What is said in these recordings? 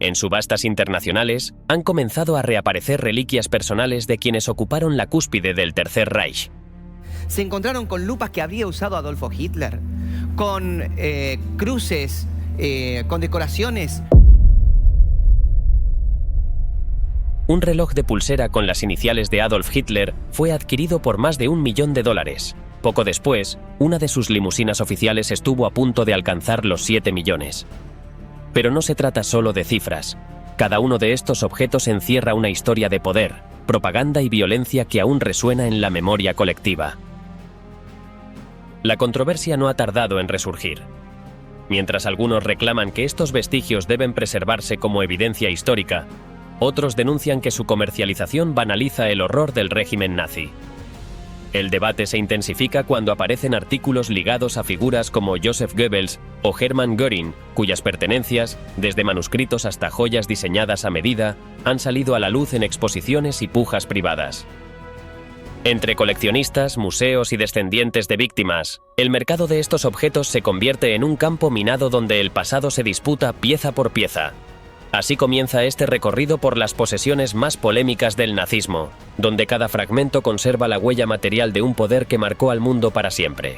En subastas internacionales, han comenzado a reaparecer reliquias personales de quienes ocuparon la cúspide del Tercer Reich. Se encontraron con lupas que habría usado Adolfo Hitler, con cruces, con decoraciones. Un reloj de pulsera con las iniciales de Adolf Hitler fue adquirido por más de $1 millón. Poco después, una de sus limusinas oficiales estuvo a punto de alcanzar los 7 millones. Pero no se trata solo de cifras. Cada uno de estos objetos encierra una historia de poder, propaganda y violencia que aún resuena en la memoria colectiva. La controversia no ha tardado en resurgir. Mientras algunos reclaman que estos vestigios deben preservarse como evidencia histórica, otros denuncian que su comercialización banaliza el horror del régimen nazi. El debate se intensifica cuando aparecen artículos ligados a figuras como Joseph Goebbels o Hermann Göring, cuyas pertenencias, desde manuscritos hasta joyas diseñadas a medida, han salido a la luz en exposiciones y pujas privadas. Entre coleccionistas, museos y descendientes de víctimas, el mercado de estos objetos se convierte en un campo minado donde el pasado se disputa pieza por pieza. Así comienza este recorrido por las posesiones más polémicas del nazismo, donde cada fragmento conserva la huella material de un poder que marcó al mundo para siempre.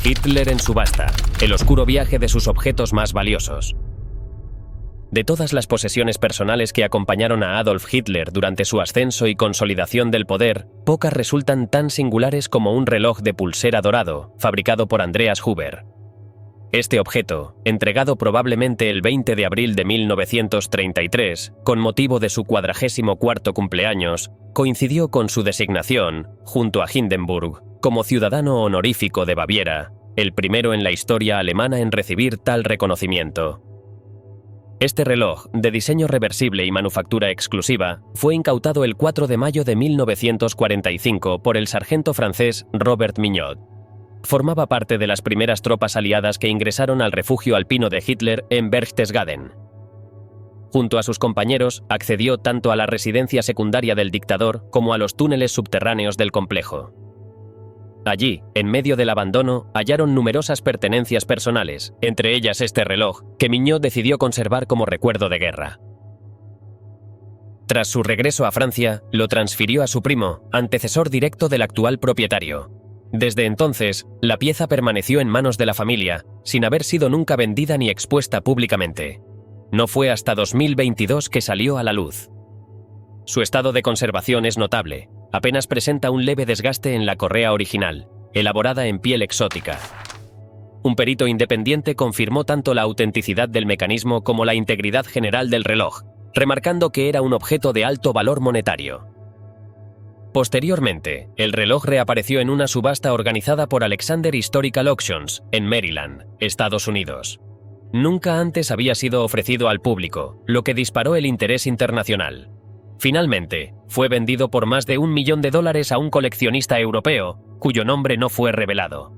Hitler en subasta, el oscuro viaje de sus objetos más valiosos. De todas las posesiones personales que acompañaron a Adolf Hitler durante su ascenso y consolidación del poder, pocas resultan tan singulares como un reloj de pulsera dorado, fabricado por Andreas Huber. Este objeto, entregado probablemente el 20 de abril de 1933, con motivo de su 44º cumpleaños, coincidió con su designación, junto a Hindenburg, como ciudadano honorífico de Baviera, el primero en la historia alemana en recibir tal reconocimiento. Este reloj, de diseño reversible y manufactura exclusiva, fue incautado el 4 de mayo de 1945 por el sargento francés Robert Mignot. Formaba parte de las primeras tropas aliadas que ingresaron al refugio alpino de Hitler en Berchtesgaden. Junto a sus compañeros, accedió tanto a la residencia secundaria del dictador como a los túneles subterráneos del complejo. Allí, en medio del abandono, hallaron numerosas pertenencias personales, entre ellas este reloj, que Mignot decidió conservar como recuerdo de guerra. Tras su regreso a Francia, lo transfirió a su primo, antecesor directo del actual propietario. Desde entonces, la pieza permaneció en manos de la familia, sin haber sido nunca vendida ni expuesta públicamente. No fue hasta 2022 que salió a la luz. Su estado de conservación es notable. Apenas presenta un leve desgaste en la correa original, elaborada en piel exótica. Un perito independiente confirmó tanto la autenticidad del mecanismo como la integridad general del reloj, remarcando que era un objeto de alto valor monetario. Posteriormente, el reloj reapareció en una subasta organizada por Alexander Historical Auctions, en Maryland, Estados Unidos. Nunca antes había sido ofrecido al público, lo que disparó el interés internacional. Finalmente, fue vendido por más de $1 millón a un coleccionista europeo, cuyo nombre no fue revelado.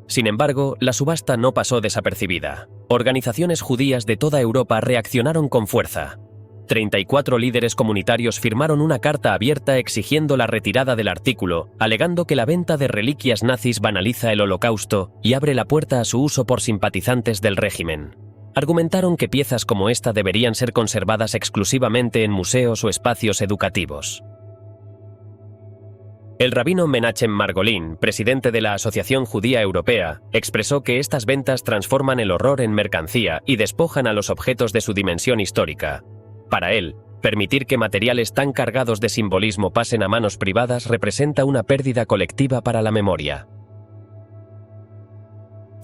Sin embargo, la subasta no pasó desapercibida. Organizaciones judías de toda Europa reaccionaron con fuerza. 34 líderes comunitarios firmaron una carta abierta exigiendo la retirada del artículo, alegando que la venta de reliquias nazis banaliza el Holocausto y abre la puerta a su uso por simpatizantes del régimen. Argumentaron que piezas como esta deberían ser conservadas exclusivamente en museos o espacios educativos. El rabino Menachem Margolin, presidente de la Asociación Judía Europea, expresó que estas ventas transforman el horror en mercancía y despojan a los objetos de su dimensión histórica. Para él, permitir que materiales tan cargados de simbolismo pasen a manos privadas representa una pérdida colectiva para la memoria.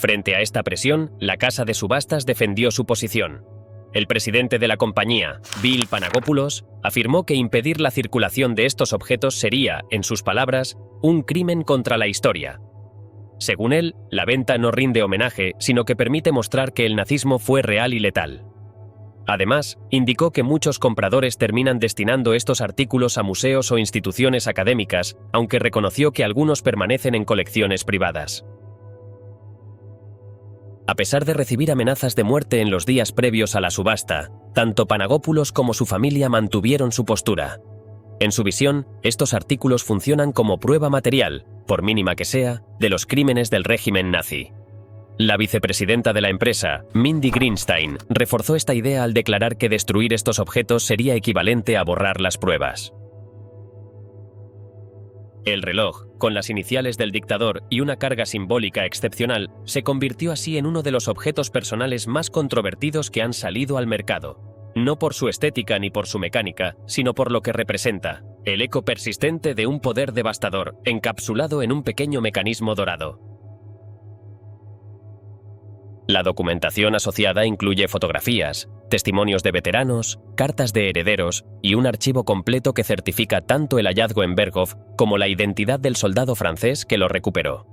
Frente a esta presión, la casa de subastas defendió su posición. El presidente de la compañía, Bill Panagopoulos, afirmó que impedir la circulación de estos objetos sería, en sus palabras, un crimen contra la historia. Según él, la venta no rinde homenaje, sino que permite mostrar que el nazismo fue real y letal. Además, indicó que muchos compradores terminan destinando estos artículos a museos o instituciones académicas, aunque reconoció que algunos permanecen en colecciones privadas. A pesar de recibir amenazas de muerte en los días previos a la subasta, tanto Panagopoulos como su familia mantuvieron su postura. En su visión, estos artículos funcionan como prueba material, por mínima que sea, de los crímenes del régimen nazi. La vicepresidenta de la empresa, Mindy Greenstein, reforzó esta idea al declarar que destruir estos objetos sería equivalente a borrar las pruebas. El reloj, con las iniciales del dictador y una carga simbólica excepcional, se convirtió así en uno de los objetos personales más controvertidos que han salido al mercado. No por su estética ni por su mecánica, sino por lo que representa, el eco persistente de un poder devastador, encapsulado en un pequeño mecanismo dorado. La documentación asociada incluye fotografías, testimonios de veteranos, cartas de herederos y un archivo completo que certifica tanto el hallazgo en Berghof como la identidad del soldado francés que lo recuperó.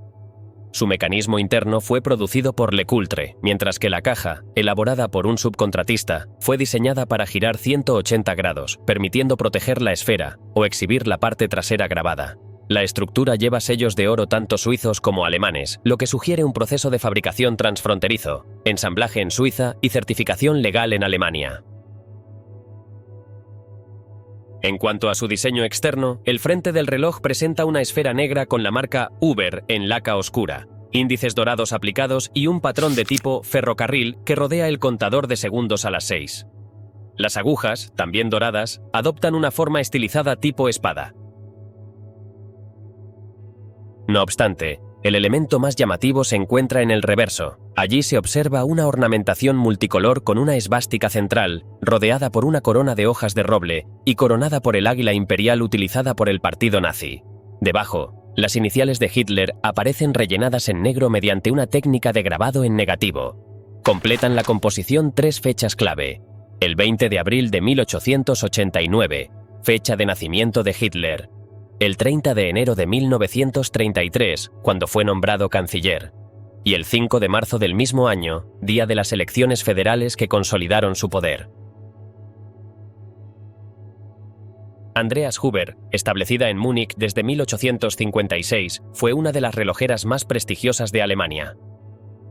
Su mecanismo interno fue producido por Lecoultre, mientras que la caja, elaborada por un subcontratista, fue diseñada para girar 180 grados, permitiendo proteger la esfera o exhibir la parte trasera grabada. La estructura lleva sellos de oro tanto suizos como alemanes, lo que sugiere un proceso de fabricación transfronterizo, ensamblaje en Suiza y certificación legal en Alemania. En cuanto a su diseño externo, el frente del reloj presenta una esfera negra con la marca Uber en laca oscura, índices dorados aplicados y un patrón de tipo ferrocarril que rodea el contador de segundos a las 6. Las agujas, también doradas, adoptan una forma estilizada tipo espada. No obstante, el elemento más llamativo se encuentra en el reverso. Allí se observa una ornamentación multicolor con una esvástica central, rodeada por una corona de hojas de roble y coronada por el águila imperial utilizada por el partido nazi. Debajo, las iniciales de Hitler aparecen rellenadas en negro mediante una técnica de grabado en negativo. Completan la composición 3 fechas clave. El 20 de abril de 1889, fecha de nacimiento de Hitler. El 30 de enero de 1933, cuando fue nombrado canciller, y el 5 de marzo del mismo año, día de las elecciones federales que consolidaron su poder. Andreas Huber, establecida en Múnich desde 1856, fue una de las relojeras más prestigiosas de Alemania.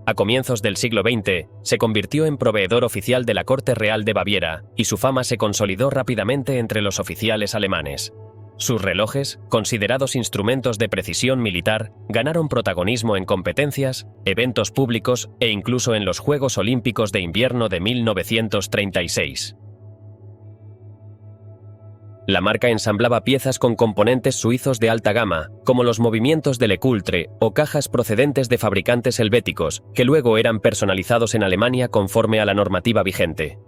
A comienzos del siglo XX, se convirtió en proveedor oficial de la Corte Real de Baviera, y su fama se consolidó rápidamente entre los oficiales alemanes. Sus relojes, considerados instrumentos de precisión militar, ganaron protagonismo en competencias, eventos públicos e incluso en los Juegos Olímpicos de Invierno de 1936. La marca ensamblaba piezas con componentes suizos de alta gama, como los movimientos de Lecoultre o cajas procedentes de fabricantes helvéticos, que luego eran personalizados en Alemania conforme a la normativa vigente.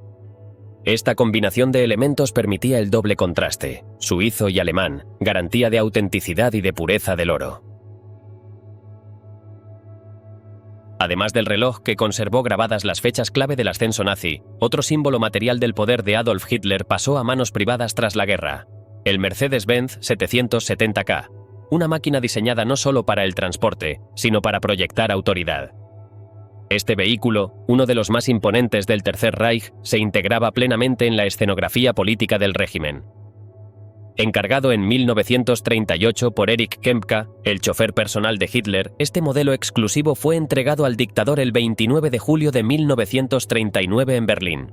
Esta combinación de elementos permitía el doble contraste, suizo y alemán, garantía de autenticidad y de pureza del oro. Además del reloj que conservó grabadas las fechas clave del ascenso nazi, otro símbolo material del poder de Adolf Hitler pasó a manos privadas tras la guerra: el Mercedes-Benz 770K, una máquina diseñada no solo para el transporte, sino para proyectar autoridad. Este vehículo, uno de los más imponentes del Tercer Reich, se integraba plenamente en la escenografía política del régimen. Encargado en 1938 por Erich Kempka, el chofer personal de Hitler, este modelo exclusivo fue entregado al dictador el 29 de julio de 1939 en Berlín.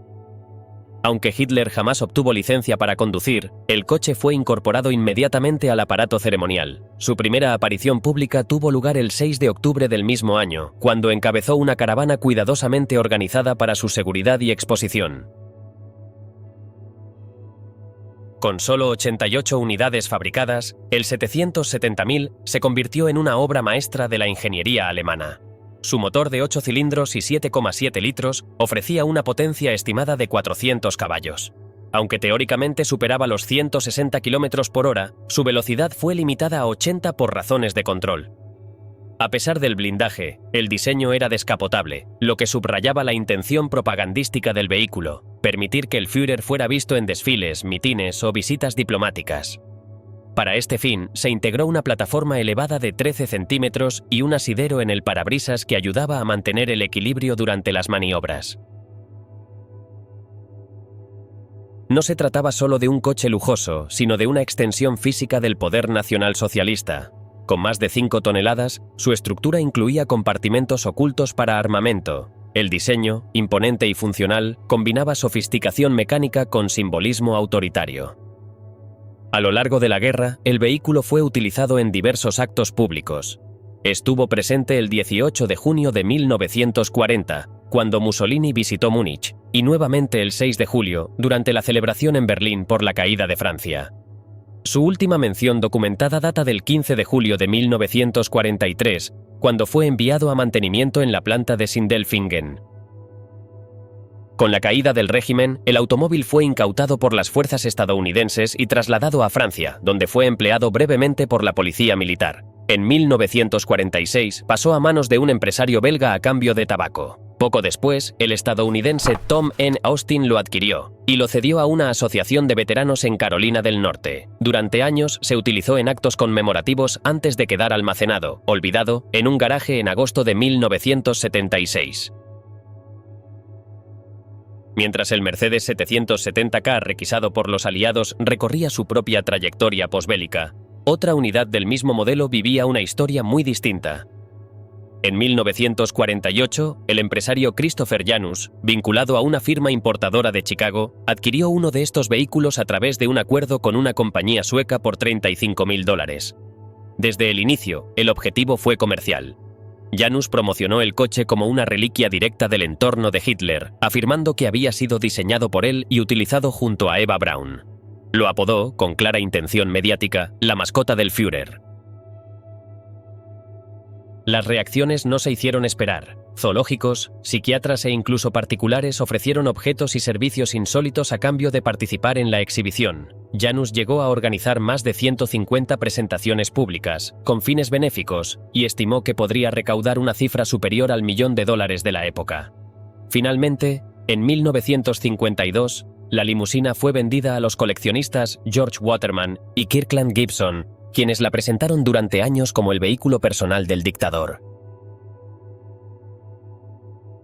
Aunque Hitler jamás obtuvo licencia para conducir, el coche fue incorporado inmediatamente al aparato ceremonial. Su primera aparición pública tuvo lugar el 6 de octubre del mismo año, cuando encabezó una caravana cuidadosamente organizada para su seguridad y exposición. Con solo 88 unidades fabricadas, el 770.000 se convirtió en una obra maestra de la ingeniería alemana. Su motor de 8 cilindros y 7,7 litros ofrecía una potencia estimada de 400 caballos. Aunque teóricamente superaba los 160 km por hora, su velocidad fue limitada a 80 por razones de control. A pesar del blindaje, el diseño era descapotable, lo que subrayaba la intención propagandística del vehículo: permitir que el Führer fuera visto en desfiles, mitines o visitas diplomáticas. Para este fin, se integró una plataforma elevada de 13 centímetros y un asidero en el parabrisas que ayudaba a mantener el equilibrio durante las maniobras. No se trataba solo de un coche lujoso, sino de una extensión física del poder nacionalsocialista. Con más de 5 toneladas, su estructura incluía compartimentos ocultos para armamento. El diseño, imponente y funcional, combinaba sofisticación mecánica con simbolismo autoritario. A lo largo de la guerra, el vehículo fue utilizado en diversos actos públicos. Estuvo presente el 18 de junio de 1940, cuando Mussolini visitó Múnich, y nuevamente el 6 de julio, durante la celebración en Berlín por la caída de Francia. Su última mención documentada data del 15 de julio de 1943, cuando fue enviado a mantenimiento en la planta de Sindelfingen. Con la caída del régimen, el automóvil fue incautado por las fuerzas estadounidenses y trasladado a Francia, donde fue empleado brevemente por la policía militar. En 1946 pasó a manos de un empresario belga a cambio de tabaco. Poco después, el estadounidense Tom N. Austin lo adquirió y lo cedió a una asociación de veteranos en Carolina del Norte. Durante años se utilizó en actos conmemorativos antes de quedar almacenado, olvidado, en un garaje en agosto de 1976. Mientras el Mercedes 770K requisado por los aliados recorría su propia trayectoria posbélica, otra unidad del mismo modelo vivía una historia muy distinta. En 1948, el empresario Christopher Janus, vinculado a una firma importadora de Chicago, adquirió uno de estos vehículos a través de un acuerdo con una compañía sueca por $35.000. Desde el inicio, el objetivo fue comercial. Janus promocionó el coche como una reliquia directa del entorno de Hitler, afirmando que había sido diseñado por él y utilizado junto a Eva Braun. Lo apodó, con clara intención mediática, la mascota del Führer. Las reacciones no se hicieron esperar. Zoológicos, psiquiatras e incluso particulares ofrecieron objetos y servicios insólitos a cambio de participar en la exhibición. Janus llegó a organizar más de 150 presentaciones públicas, con fines benéficos, y estimó que podría recaudar una cifra superior al $1.000.000 de la época. Finalmente, en 1952, la limusina fue vendida a los coleccionistas George Waterman y Kirkland Gibson, quienes la presentaron durante años como el vehículo personal del dictador.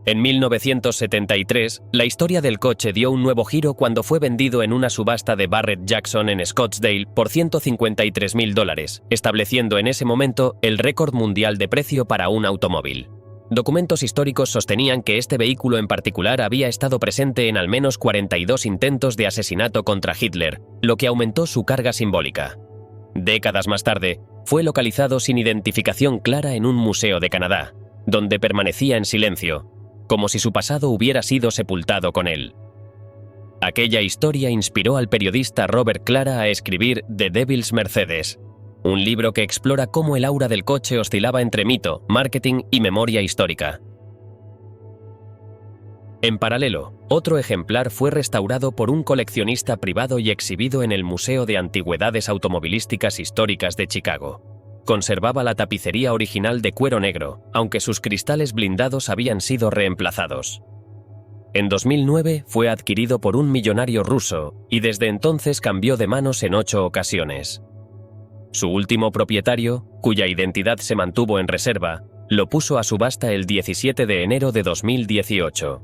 En 1973, la historia del coche dio un nuevo giro cuando fue vendido en una subasta de Barrett Jackson en Scottsdale por $153.000, estableciendo en ese momento el récord mundial de precio para un automóvil. Documentos históricos sostenían que este vehículo en particular había estado presente en al menos 42 intentos de asesinato contra Hitler, lo que aumentó su carga simbólica. Décadas más tarde, fue localizado sin identificación clara en un museo de Canadá, donde permanecía en silencio, como si su pasado hubiera sido sepultado con él. Aquella historia inspiró al periodista Robert Clara a escribir The Devil's Mercedes, un libro que explora cómo el aura del coche oscilaba entre mito, marketing y memoria histórica. En paralelo, otro ejemplar fue restaurado por un coleccionista privado y exhibido en el Museo de Antigüedades Automovilísticas Históricas de Chicago. Conservaba la tapicería original de cuero negro, aunque sus cristales blindados habían sido reemplazados. En 2009 fue adquirido por un millonario ruso y desde entonces cambió de manos en 8 ocasiones. Su último propietario, cuya identidad se mantuvo en reserva, lo puso a subasta el 17 de enero de 2018.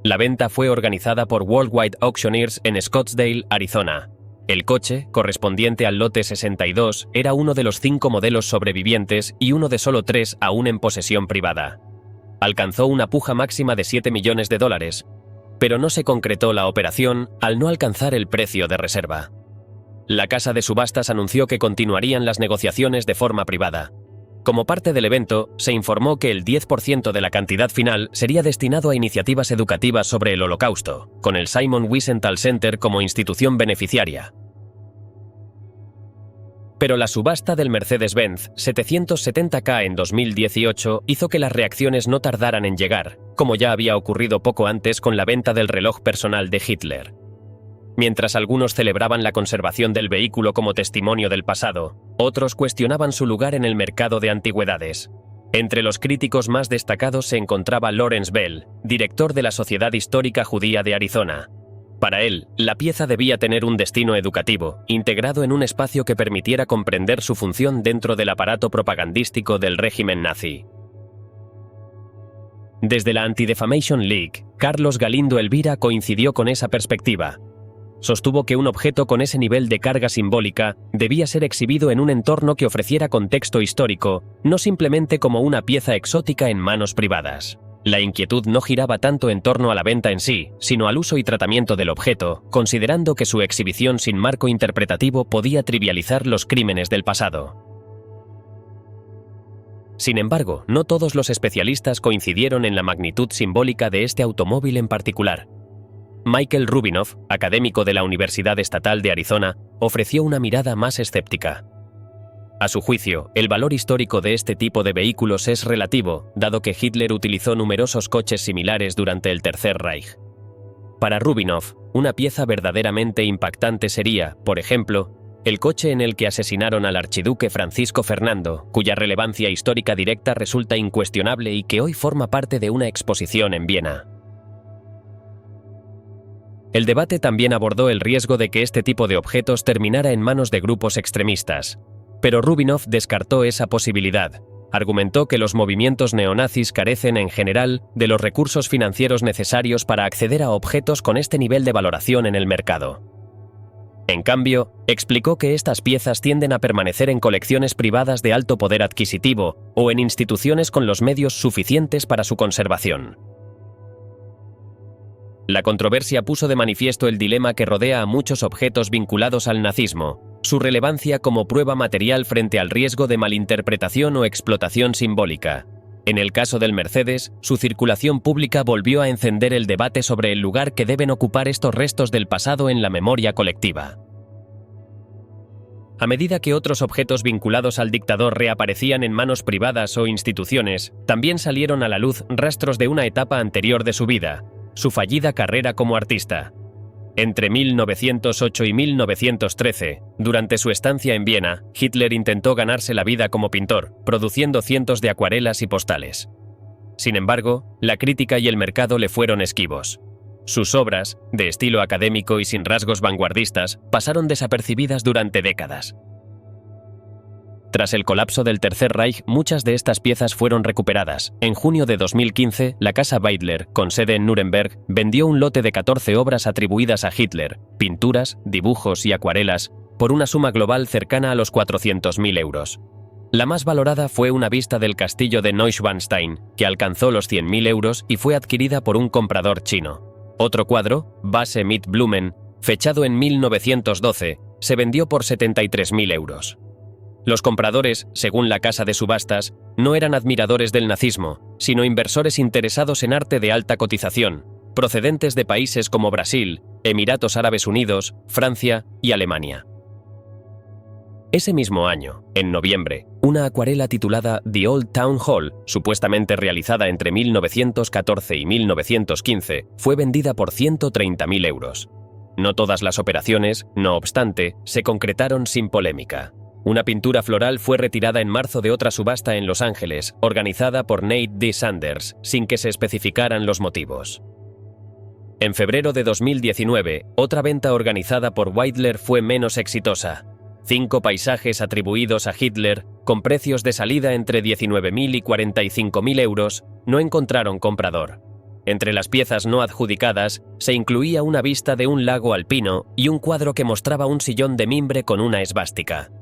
La venta fue organizada por Worldwide Auctioneers en Scottsdale, Arizona. El coche, correspondiente al lote 62, era uno de los 5 modelos sobrevivientes y uno de solo 3 aún en posesión privada. Alcanzó una puja máxima de $7 millones, pero no se concretó la operación al no alcanzar el precio de reserva. La casa de subastas anunció que continuarían las negociaciones de forma privada. Como parte del evento, se informó que el 10% de la cantidad final sería destinado a iniciativas educativas sobre el Holocausto, con el Simon Wiesenthal Center como institución beneficiaria. Pero la subasta del Mercedes-Benz 770K en 2018 hizo que las reacciones no tardaran en llegar, como ya había ocurrido poco antes con la venta del reloj personal de Hitler. Mientras algunos celebraban la conservación del vehículo como testimonio del pasado, otros cuestionaban su lugar en el mercado de antigüedades. Entre los críticos más destacados se encontraba Lawrence Bell, director de la Sociedad Histórica Judía de Arizona. Para él, la pieza debía tener un destino educativo, integrado en un espacio que permitiera comprender su función dentro del aparato propagandístico del régimen nazi. Desde la Anti-Defamation League, Carlos Galindo Elvira coincidió con esa perspectiva. Sostuvo que un objeto con ese nivel de carga simbólica debía ser exhibido en un entorno que ofreciera contexto histórico, no simplemente como una pieza exótica en manos privadas. La inquietud no giraba tanto en torno a la venta en sí, sino al uso y tratamiento del objeto, considerando que su exhibición sin marco interpretativo podía trivializar los crímenes del pasado. Sin embargo, no todos los especialistas coincidieron en la magnitud simbólica de este automóvil en particular. Michael Rubinoff, académico de la Universidad Estatal de Arizona, ofreció una mirada más escéptica. A su juicio, el valor histórico de este tipo de vehículos es relativo, dado que Hitler utilizó numerosos coches similares durante el Tercer Reich. Para Rubinoff, una pieza verdaderamente impactante sería, por ejemplo, el coche en el que asesinaron al archiduque Francisco Fernando, cuya relevancia histórica directa resulta incuestionable y que hoy forma parte de una exposición en Viena. El debate también abordó el riesgo de que este tipo de objetos terminara en manos de grupos extremistas. Pero Rubinoff descartó esa posibilidad. Argumentó que los movimientos neonazis carecen en general de los recursos financieros necesarios para acceder a objetos con este nivel de valoración en el mercado. En cambio, explicó que estas piezas tienden a permanecer en colecciones privadas de alto poder adquisitivo o en instituciones con los medios suficientes para su conservación. La controversia puso de manifiesto el dilema que rodea a muchos objetos vinculados al nazismo, su relevancia como prueba material frente al riesgo de malinterpretación o explotación simbólica. En el caso del Mercedes, su circulación pública volvió a encender el debate sobre el lugar que deben ocupar estos restos del pasado en la memoria colectiva. A medida que otros objetos vinculados al dictador reaparecían en manos privadas o instituciones, también salieron a la luz rastros de una etapa anterior de su vida, su fallida carrera como artista. Entre 1908 y 1913, durante su estancia en Viena, Hitler intentó ganarse la vida como pintor, produciendo cientos de acuarelas y postales. Sin embargo, la crítica y el mercado le fueron esquivos. Sus obras, de estilo académico y sin rasgos vanguardistas, pasaron desapercibidas durante décadas. Tras el colapso del Tercer Reich, muchas de estas piezas fueron recuperadas. En junio de 2015, la casa Weidler, con sede en Nuremberg, vendió un lote de 14 obras atribuidas a Hitler, pinturas, dibujos y acuarelas, por una suma global cercana a los 400.000 euros. La más valorada fue una vista del castillo de Neuschwanstein, que alcanzó los 100.000 euros y fue adquirida por un comprador chino. Otro cuadro, Vase mit Blumen, fechado en 1912, se vendió por 73.000 euros. Los compradores, según la casa de subastas, no eran admiradores del nazismo, sino inversores interesados en arte de alta cotización, procedentes de países como Brasil, Emiratos Árabes Unidos, Francia y Alemania. Ese mismo año, en noviembre, una acuarela titulada The Old Town Hall, supuestamente realizada entre 1914 y 1915, fue vendida por 130.000 euros. No todas las operaciones, no obstante, se concretaron sin polémica. Una pintura floral fue retirada en marzo de otra subasta en Los Ángeles, organizada por Nate D. Sanders, sin que se especificaran los motivos. En febrero de 2019, otra venta organizada por Weidler fue menos exitosa. 5 paisajes atribuidos a Hitler, con precios de salida entre 19.000 y 45.000 euros, no encontraron comprador. Entre las piezas no adjudicadas, se incluía una vista de un lago alpino y un cuadro que mostraba un sillón de mimbre con una esvástica.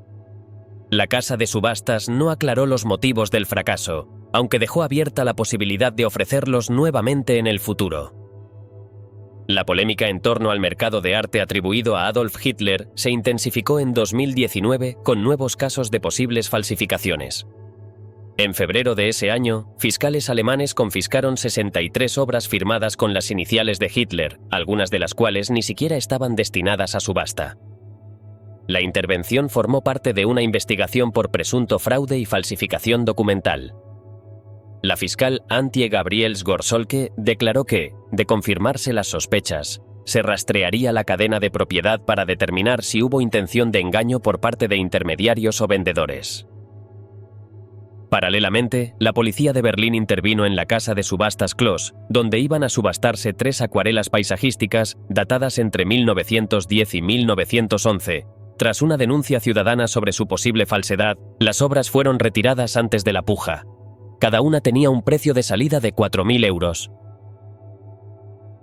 La casa de subastas no aclaró los motivos del fracaso, aunque dejó abierta la posibilidad de ofrecerlos nuevamente en el futuro. La polémica en torno al mercado de arte atribuido a Adolf Hitler se intensificó en 2019 con nuevos casos de posibles falsificaciones. En febrero de ese año, fiscales alemanes confiscaron 63 obras firmadas con las iniciales de Hitler, algunas de las cuales ni siquiera estaban destinadas a subasta. La intervención formó parte de una investigación por presunto fraude y falsificación documental. La fiscal Antje Gabriels-Gorsolke declaró que, de confirmarse las sospechas, se rastrearía la cadena de propiedad para determinar si hubo intención de engaño por parte de intermediarios o vendedores. Paralelamente, la policía de Berlín intervino en la casa de subastas Kloss, donde iban a subastarse 3 acuarelas paisajísticas datadas entre 1910 y 1911. Tras una denuncia ciudadana sobre su posible falsedad, las obras fueron retiradas antes de la puja. Cada una tenía un precio de salida de 4.000 euros.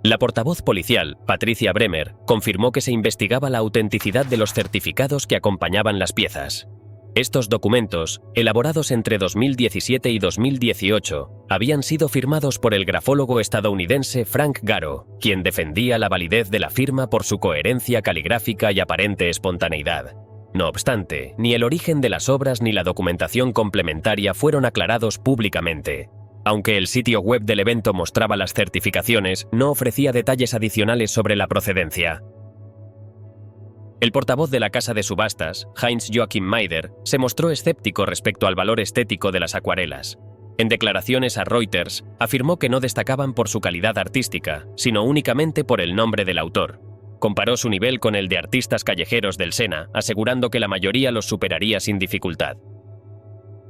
La portavoz policial, Patricia Bremer, confirmó que se investigaba la autenticidad de los certificados que acompañaban las piezas. Estos documentos, elaborados entre 2017 y 2018, habían sido firmados por el grafólogo estadounidense Frank Garo, quien defendía la validez de la firma por su coherencia caligráfica y aparente espontaneidad. No obstante, ni el origen de las obras ni la documentación complementaria fueron aclarados públicamente. Aunque el sitio web del evento mostraba las certificaciones, no ofrecía detalles adicionales sobre la procedencia. El portavoz de la casa de subastas, Heinz Joachim Maider, se mostró escéptico respecto al valor estético de las acuarelas. En declaraciones a Reuters, afirmó que no destacaban por su calidad artística, sino únicamente por el nombre del autor. Comparó su nivel con el de artistas callejeros del Sena, asegurando que la mayoría los superaría sin dificultad.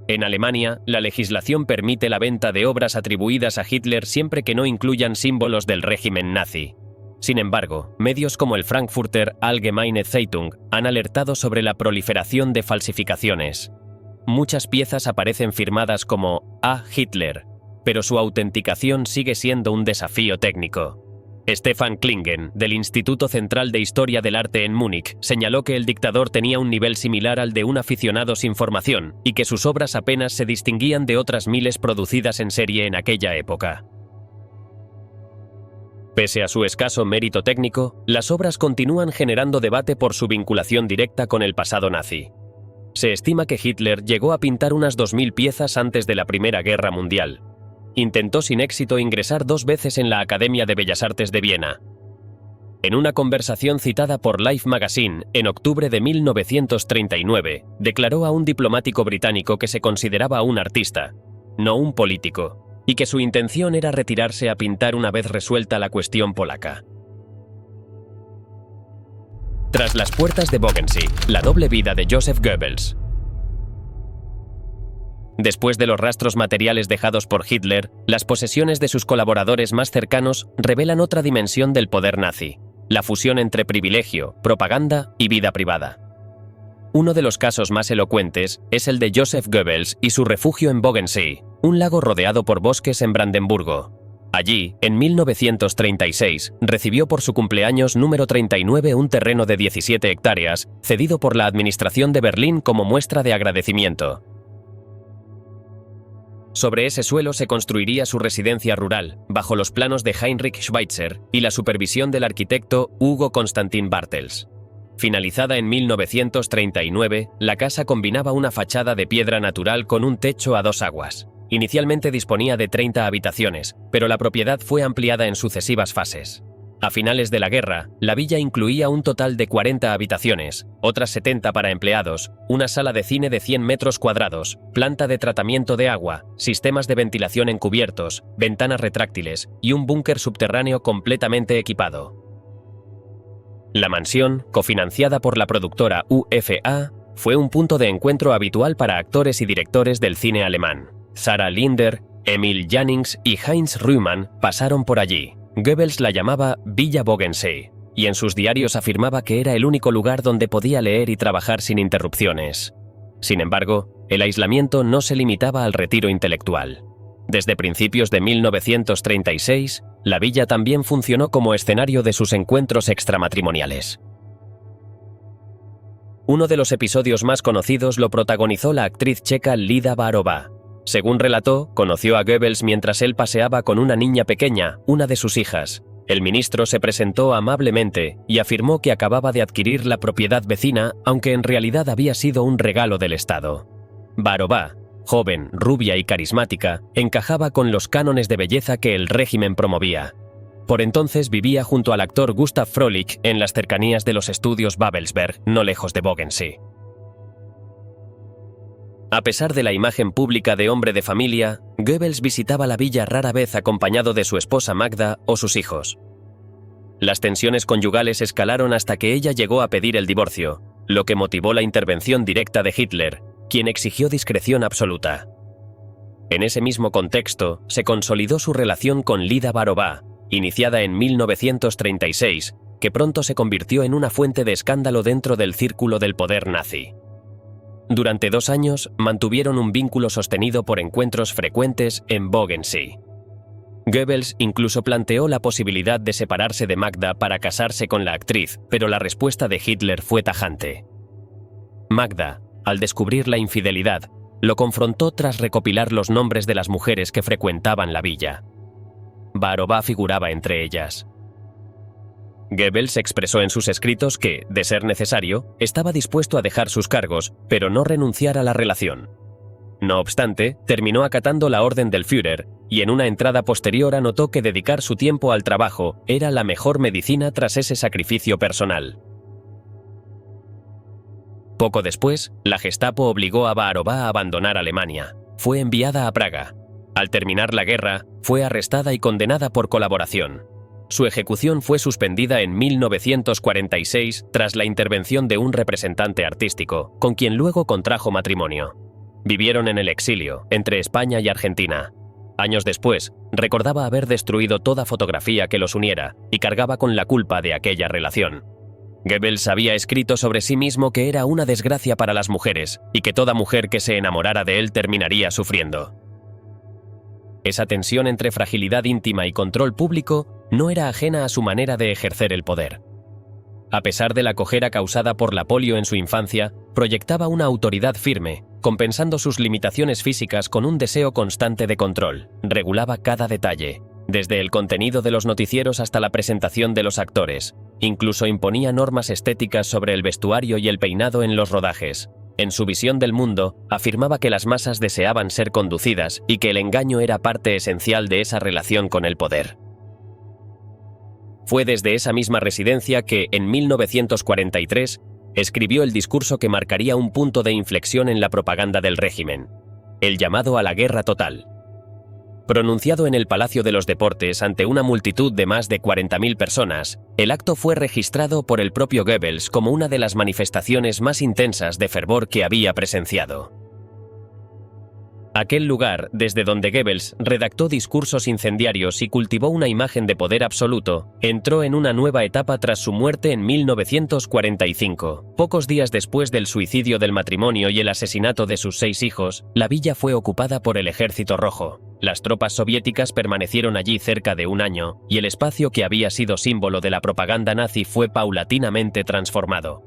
En Alemania, la legislación permite la venta de obras atribuidas a Hitler siempre que no incluyan símbolos del régimen nazi. Sin embargo, medios como el Frankfurter Allgemeine Zeitung han alertado sobre la proliferación de falsificaciones. Muchas piezas aparecen firmadas como A. Hitler, pero su autenticación sigue siendo un desafío técnico. Stefan Klingen, del Instituto Central de Historia del Arte en Múnich, señaló que el dictador tenía un nivel similar al de un aficionado sin formación y que sus obras apenas se distinguían de otras miles producidas en serie en aquella época. Pese a su escaso mérito técnico, las obras continúan generando debate por su vinculación directa con el pasado nazi. Se estima que Hitler llegó a pintar unas 2000 piezas antes de la Primera Guerra Mundial. Intentó sin éxito ingresar 2 veces en la Academia de Bellas Artes de Viena. En una conversación citada por Life Magazine en octubre de 1939, declaró a un diplomático británico que se consideraba un artista, no un político, y que su intención era retirarse a pintar una vez resuelta la cuestión polaca. Tras las puertas de Bogensee, la doble vida de Joseph Goebbels. Después de los rastros materiales dejados por Hitler, las posesiones de sus colaboradores más cercanos revelan otra dimensión del poder nazi, la fusión entre privilegio, propaganda y vida privada. Uno de los casos más elocuentes es el de Joseph Goebbels y su refugio en Bogensee, un lago rodeado por bosques en Brandenburgo. Allí, en 1936, recibió por su cumpleaños número 39 un terreno de 17 hectáreas, cedido por la administración de Berlín como muestra de agradecimiento. Sobre ese suelo se construiría su residencia rural, bajo los planos de Heinrich Schweitzer y la supervisión del arquitecto Hugo Constantin Bartels. Finalizada en 1939, la casa combinaba una fachada de piedra natural con un techo a 2 aguas. Inicialmente disponía de 30 habitaciones, pero la propiedad fue ampliada en sucesivas fases. A finales de la guerra, la villa incluía un total de 40 habitaciones, otras 70 para empleados, una sala de cine de 100 metros cuadrados, planta de tratamiento de agua, sistemas de ventilación encubiertos, ventanas retráctiles y un búnker subterráneo completamente equipado. La mansión, cofinanciada por la productora UFA, fue un punto de encuentro habitual para actores y directores del cine alemán. Sarah Linder, Emil Jannings y Heinz Rühmann pasaron por allí. Goebbels la llamaba Villa Bogensee, y en sus diarios afirmaba que era el único lugar donde podía leer y trabajar sin interrupciones. Sin embargo, el aislamiento no se limitaba al retiro intelectual. Desde principios de 1936, la villa también funcionó como escenario de sus encuentros extramatrimoniales. Uno de los episodios más conocidos lo protagonizó la actriz checa Lida Barová. Según relató, conoció a Goebbels mientras él paseaba con una niña pequeña, una de sus hijas. El ministro se presentó amablemente y afirmó que acababa de adquirir la propiedad vecina, aunque en realidad había sido un regalo del Estado. Barová, joven, rubia y carismática, encajaba con los cánones de belleza que el régimen promovía. Por entonces vivía junto al actor Gustav Fröhlich en las cercanías de los estudios Babelsberg, no lejos de Bogensee. A pesar de la imagen pública de hombre de familia, Goebbels visitaba la villa rara vez acompañado de su esposa Magda o sus hijos. Las tensiones conyugales escalaron hasta que ella llegó a pedir el divorcio, lo que motivó la intervención directa de Hitler, quien exigió discreción absoluta. En ese mismo contexto, se consolidó su relación con Lida Barová, iniciada en 1936, que pronto se convirtió en una fuente de escándalo dentro del círculo del poder nazi. Durante 2 años mantuvieron un vínculo sostenido por encuentros frecuentes en Bogensee. Goebbels incluso planteó la posibilidad de separarse de Magda para casarse con la actriz, pero la respuesta de Hitler fue tajante. Magda, al descubrir la infidelidad, lo confrontó tras recopilar los nombres de las mujeres que frecuentaban la villa. Baarová figuraba entre ellas. Goebbels expresó en sus escritos que, de ser necesario, estaba dispuesto a dejar sus cargos, pero no renunciar a la relación. No obstante, terminó acatando la orden del Führer, y en una entrada posterior anotó que dedicar su tiempo al trabajo era la mejor medicina tras ese sacrificio personal. Poco después, la Gestapo obligó a Baarová a abandonar Alemania. Fue enviada a Praga. Al terminar la guerra, fue arrestada y condenada por colaboración. Su ejecución fue suspendida en 1946 tras la intervención de un representante artístico, con quien luego contrajo matrimonio. Vivieron en el exilio, entre España y Argentina. Años después, recordaba haber destruido toda fotografía que los uniera y cargaba con la culpa de aquella relación. Goebbels había escrito sobre sí mismo que era una desgracia para las mujeres y que toda mujer que se enamorara de él terminaría sufriendo. Esa tensión entre fragilidad íntima y control público no era ajena a su manera de ejercer el poder. A pesar de la cojera causada por la polio en su infancia, proyectaba una autoridad firme, compensando sus limitaciones físicas con un deseo constante de control. Regulaba cada detalle, desde el contenido de los noticieros hasta la presentación de los actores. Incluso imponía normas estéticas sobre el vestuario y el peinado en los rodajes. En su visión del mundo, afirmaba que las masas deseaban ser conducidas y que el engaño era parte esencial de esa relación con el poder. Fue desde esa misma residencia que, en 1943, escribió el discurso que marcaría un punto de inflexión en la propaganda del régimen, el llamado a la guerra total. Pronunciado en el Palacio de los Deportes ante una multitud de más de 40.000 personas, el acto fue registrado por el propio Goebbels como una de las manifestaciones más intensas de fervor que había presenciado. Aquel lugar, desde donde Goebbels redactó discursos incendiarios y cultivó una imagen de poder absoluto, entró en una nueva etapa tras su muerte en 1945. Pocos días después del suicidio del matrimonio y el asesinato de sus 6 hijos, la villa fue ocupada por el Ejército Rojo. Las tropas soviéticas permanecieron allí cerca de un año, y el espacio que había sido símbolo de la propaganda nazi fue paulatinamente transformado.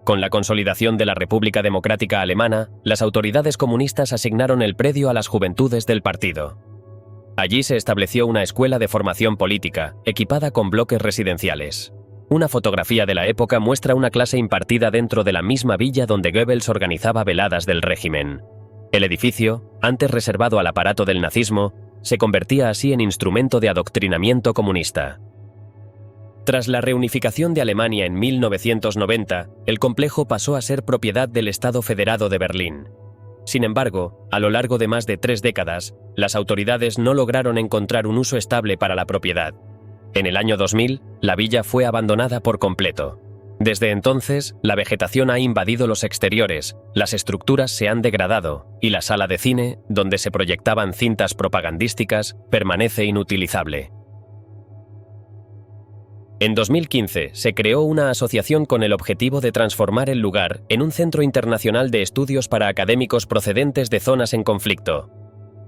Con la consolidación de la República Democrática Alemana, las autoridades comunistas asignaron el predio a las juventudes del partido. Allí se estableció una escuela de formación política, equipada con bloques residenciales. Una fotografía de la época muestra una clase impartida dentro de la misma villa donde Goebbels organizaba veladas del régimen. El edificio, antes reservado al aparato del nazismo, se convertía así en instrumento de adoctrinamiento comunista. Tras la reunificación de Alemania en 1990, el complejo pasó a ser propiedad del Estado Federado de Berlín. Sin embargo, a lo largo de más de 3 décadas, las autoridades no lograron encontrar un uso estable para la propiedad. En el año 2000, la villa fue abandonada por completo. Desde entonces, la vegetación ha invadido los exteriores, las estructuras se han degradado, y la sala de cine, donde se proyectaban cintas propagandísticas, permanece inutilizable. En 2015 se creó una asociación con el objetivo de transformar el lugar en un centro internacional de estudios para académicos procedentes de zonas en conflicto.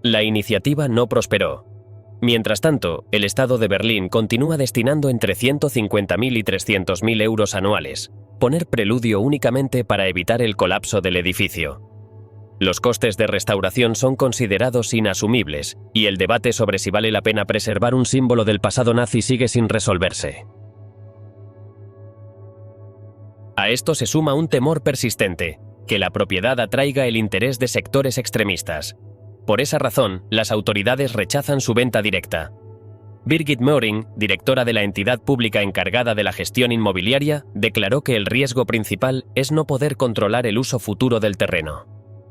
La iniciativa no prosperó. Mientras tanto, el Estado de Berlín continúa destinando entre 150.000 y 300.000 euros anuales, poner preludio únicamente para evitar el colapso del edificio. Los costes de restauración son considerados inasumibles, y el debate sobre si vale la pena preservar un símbolo del pasado nazi sigue sin resolverse. A esto se suma un temor persistente, que la propiedad atraiga el interés de sectores extremistas. Por esa razón, las autoridades rechazan su venta directa. Birgit Möhring, directora de la entidad pública encargada de la gestión inmobiliaria, declaró que el riesgo principal es no poder controlar el uso futuro del terreno.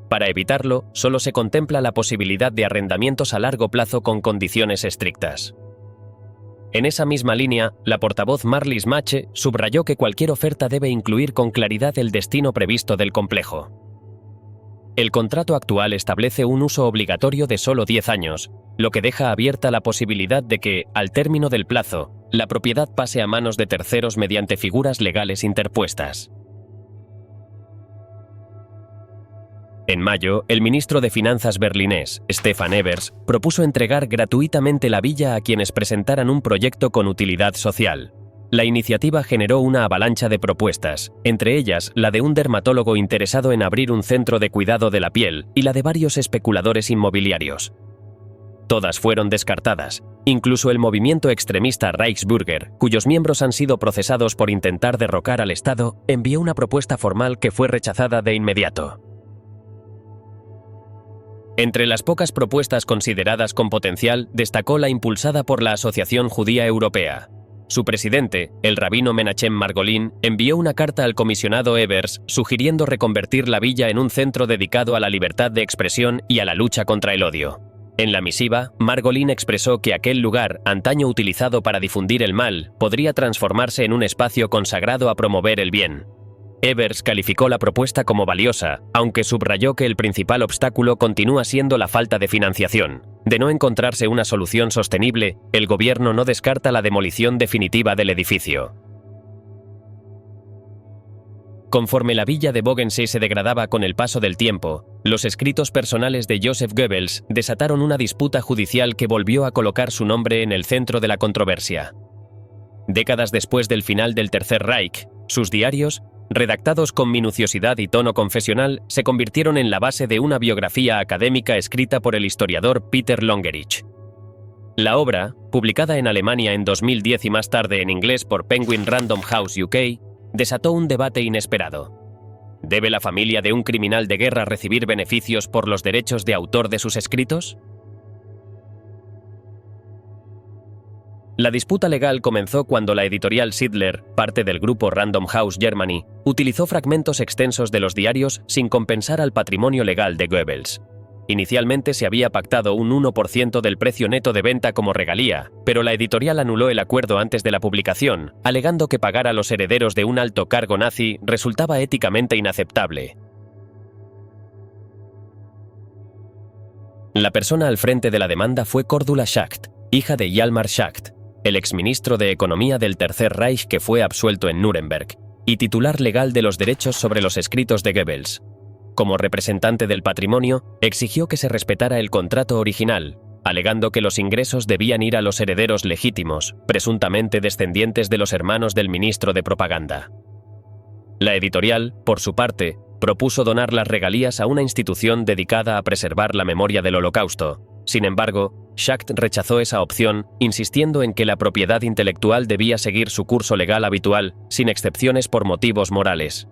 Para evitarlo, solo se contempla la posibilidad de arrendamientos a largo plazo con condiciones estrictas. En esa misma línea, la portavoz Marlies Mache subrayó que cualquier oferta debe incluir con claridad el destino previsto del complejo. El contrato actual establece un uso obligatorio de solo 10 años, lo que deja abierta la posibilidad de que, al término del plazo, la propiedad pase a manos de terceros mediante figuras legales interpuestas. En mayo, el ministro de Finanzas berlinés, Stefan Evers, propuso entregar gratuitamente la villa a quienes presentaran un proyecto con utilidad social. La iniciativa generó una avalancha de propuestas, entre ellas la de un dermatólogo interesado en abrir un centro de cuidado de la piel y la de varios especuladores inmobiliarios. Todas fueron descartadas, incluso el movimiento extremista Reichsbürger, cuyos miembros han sido procesados por intentar derrocar al Estado, envió una propuesta formal que fue rechazada de inmediato. Entre las pocas propuestas consideradas con potencial, destacó la impulsada por la Asociación Judía Europea. Su presidente, el rabino Menachem Margolin, envió una carta al comisionado Evers sugiriendo reconvertir la villa en un centro dedicado a la libertad de expresión y a la lucha contra el odio. En la misiva, Margolin expresó que aquel lugar, antaño utilizado para difundir el mal, podría transformarse en un espacio consagrado a promover el bien. Evers calificó la propuesta como valiosa, aunque subrayó que el principal obstáculo continúa siendo la falta de financiación. De no encontrarse una solución sostenible, el gobierno no descarta la demolición definitiva del edificio. Conforme la villa de Bogensee se degradaba con el paso del tiempo, los escritos personales de Joseph Goebbels desataron una disputa judicial que volvió a colocar su nombre en el centro de la controversia. Décadas después del final del Tercer Reich, sus diarios, redactados con minuciosidad y tono confesional, se convirtieron en la base de una biografía académica escrita por el historiador Peter Longerich. La obra, publicada en Alemania en 2010 y más tarde en inglés por Penguin Random House UK, desató un debate inesperado. ¿Debe la familia de un criminal de guerra recibir beneficios por los derechos de autor de sus escritos? La disputa legal comenzó cuando la editorial Sidler, parte del grupo Random House Germany, utilizó fragmentos extensos de los diarios sin compensar al patrimonio legal de Goebbels. Inicialmente se había pactado un 1% del precio neto de venta como regalía, pero la editorial anuló el acuerdo antes de la publicación, alegando que pagar a los herederos de un alto cargo nazi resultaba éticamente inaceptable. La persona al frente de la demanda fue Cordula Schacht, hija de Hjalmar Schacht, el exministro de Economía del Tercer Reich que fue absuelto en Nuremberg, y titular legal de los derechos sobre los escritos de Goebbels. Como representante del patrimonio, exigió que se respetara el contrato original, alegando que los ingresos debían ir a los herederos legítimos, presuntamente descendientes de los hermanos del ministro de propaganda. La editorial, por su parte, propuso donar las regalías a una institución dedicada a preservar la memoria del Holocausto. Sin embargo, Schacht rechazó esa opción, insistiendo en que la propiedad intelectual debía seguir su curso legal habitual, sin excepciones por motivos morales.